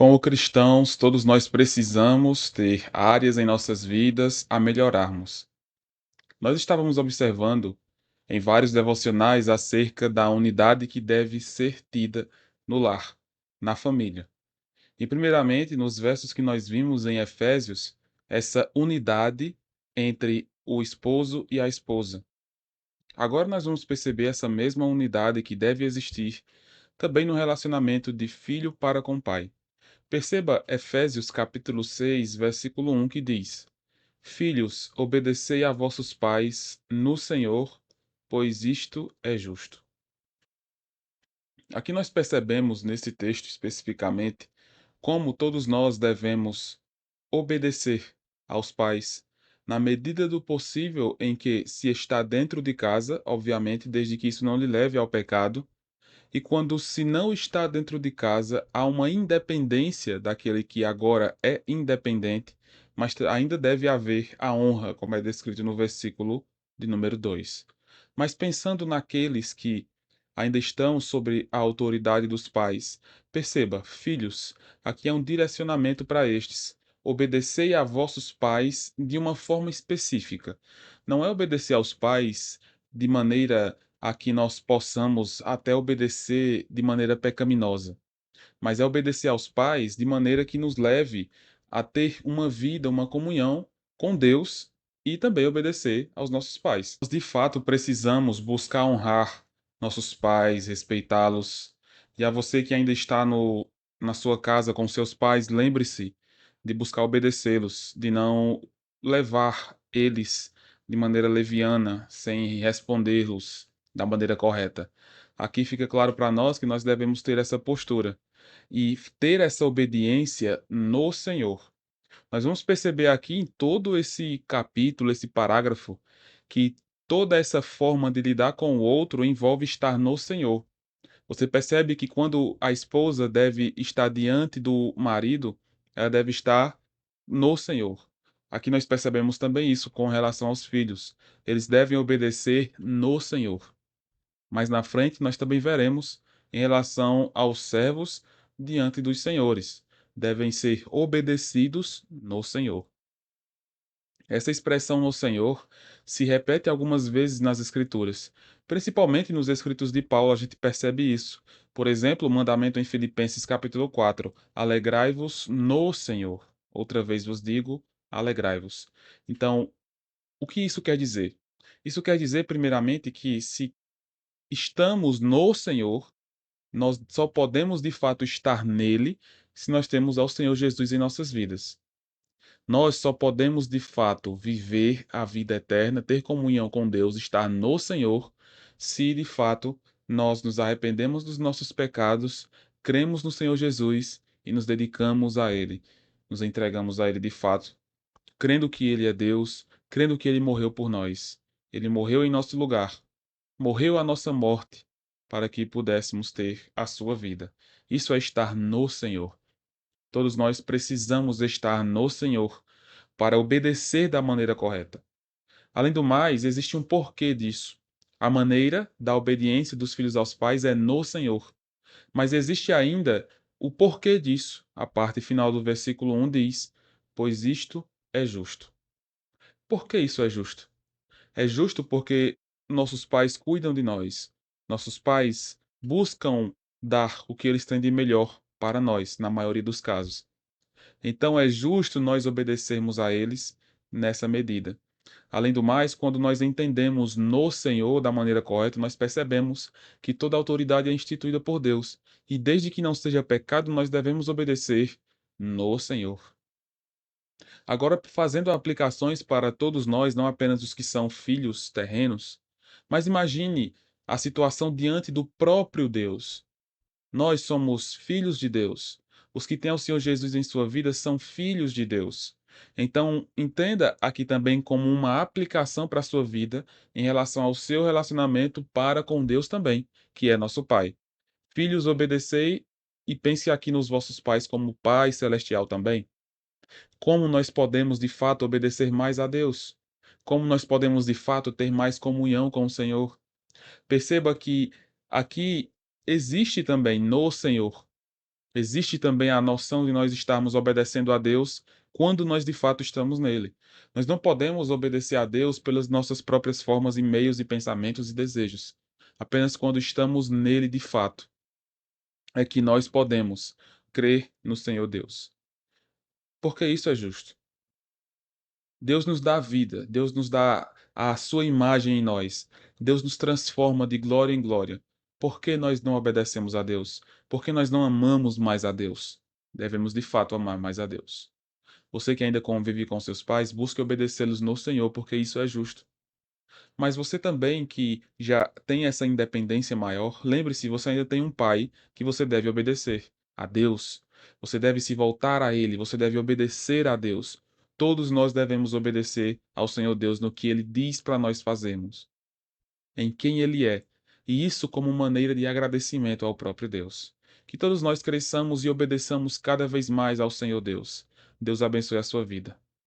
Como cristãos, todos nós precisamos ter áreas em nossas vidas a melhorarmos. Nós estávamos observando em vários devocionais acerca da unidade que deve ser tida no lar, na família. E, primeiramente, nos versos que nós vimos em Efésios, essa unidade entre o esposo e a esposa. Agora nós vamos perceber essa mesma unidade que deve existir também no relacionamento de filho para com pai. Perceba Efésios capítulo 6, versículo 1, que diz: Filhos, obedecei a vossos pais no Senhor, pois isto é justo. Aqui nós percebemos nesse texto especificamente como todos nós devemos obedecer aos pais na medida do possível em que se está dentro de casa, obviamente, desde que isso não lhe leve ao pecado. E quando se não está dentro de casa, há uma independência daquele que agora é independente, mas ainda deve haver a honra, como é descrito no versículo de número 2. Mas pensando naqueles que ainda estão sobre a autoridade dos pais, perceba, filhos, aqui é um direcionamento para estes. Obedecei a vossos pais de uma forma específica. Não é obedecer aos pais de maneira a que nós possamos até obedecer de maneira pecaminosa, mas é obedecer aos pais de maneira que nos leve a ter uma vida, uma comunhão com Deus e também obedecer aos nossos pais. Nós, de fato, precisamos buscar honrar nossos pais, respeitá-los. E a você que ainda está na sua casa com seus pais, lembre-se de buscar obedecê-los, de não levar eles de maneira leviana, sem respondê-los da maneira correta. Aqui fica claro para nós que nós devemos ter essa postura e ter essa obediência no Senhor. Nós vamos perceber aqui em todo esse capítulo, esse parágrafo, que toda essa forma de lidar com o outro envolve estar no Senhor. Você percebe que quando a esposa deve estar diante do marido, ela deve estar no Senhor. Aqui nós percebemos também isso com relação aos filhos. Eles devem obedecer no Senhor. Mas na frente nós também veremos em relação aos servos diante dos senhores. Devem ser obedecidos no Senhor. Essa expressão no Senhor se repete algumas vezes nas Escrituras. Principalmente nos escritos de Paulo a gente percebe isso. Por exemplo, o mandamento em Filipenses capítulo 4: Alegrai-vos no Senhor. Outra vez vos digo, alegrai-vos. Então, o que isso quer dizer? Isso quer dizer, primeiramente, que se estamos no Senhor, nós só podemos de fato estar nele se nós temos ao Senhor Jesus em nossas vidas. Nós só podemos de fato viver a vida eterna, ter comunhão com Deus, estar no Senhor, se de fato nós nos arrependemos dos nossos pecados, cremos no Senhor Jesus e nos dedicamos a Ele. Nos entregamos a Ele de fato, crendo que Ele é Deus, crendo que Ele morreu por nós. Ele morreu em nosso lugar, morreu a nossa morte para que pudéssemos ter a sua vida. Isso é estar no Senhor. Todos nós precisamos estar no Senhor para obedecer da maneira correta. Além do mais, existe um porquê disso. A maneira da obediência dos filhos aos pais é no Senhor. Mas existe ainda o porquê disso. A parte final do versículo 1 diz: Pois isto é justo. Por que isso é justo? É justo porque nossos pais cuidam de nós. Nossos pais buscam dar o que eles têm de melhor para nós, na maioria dos casos. Então é justo nós obedecermos a eles nessa medida. Além do mais, quando nós entendemos no Senhor da maneira correta, nós percebemos que toda autoridade é instituída por Deus. E desde que não seja pecado, nós devemos obedecer no Senhor. Agora, fazendo aplicações para todos nós, não apenas os que são filhos terrenos, mas imagine a situação diante do próprio Deus. Nós somos filhos de Deus. Os que têm o Senhor Jesus em sua vida são filhos de Deus. Então, entenda aqui também como uma aplicação para a sua vida em relação ao seu relacionamento para com Deus também, que é nosso Pai. Filhos, obedecei e pense aqui nos vossos pais como Pai celestial também. Como nós podemos de fato obedecer mais a Deus? Como nós podemos de fato ter mais comunhão com o Senhor? Perceba que aqui existe também no Senhor. Existe também a noção de nós estarmos obedecendo a Deus quando nós de fato estamos nele. Nós não podemos obedecer a Deus pelas nossas próprias formas e meios e pensamentos e desejos. Apenas quando estamos nele de fato é que nós podemos crer no Senhor Deus. Porque isso é justo. Deus nos dá vida, Deus nos dá a sua imagem em nós. Deus nos transforma de glória em glória. Por que nós não obedecemos a Deus? Por que nós não amamos mais a Deus? Devemos de fato amar mais a Deus. Você que ainda convive com seus pais, busque obedecê-los no Senhor, porque isso é justo. Mas você também que já tem essa independência maior, lembre-se, você ainda tem um pai que você deve obedecer, a Deus. Você deve se voltar a Ele, você deve obedecer a Deus. Todos nós devemos obedecer ao Senhor Deus no que Ele diz para nós fazermos, em quem Ele é, e isso como maneira de agradecimento ao próprio Deus. Que todos nós cresçamos e obedeçamos cada vez mais ao Senhor Deus. Deus abençoe a sua vida.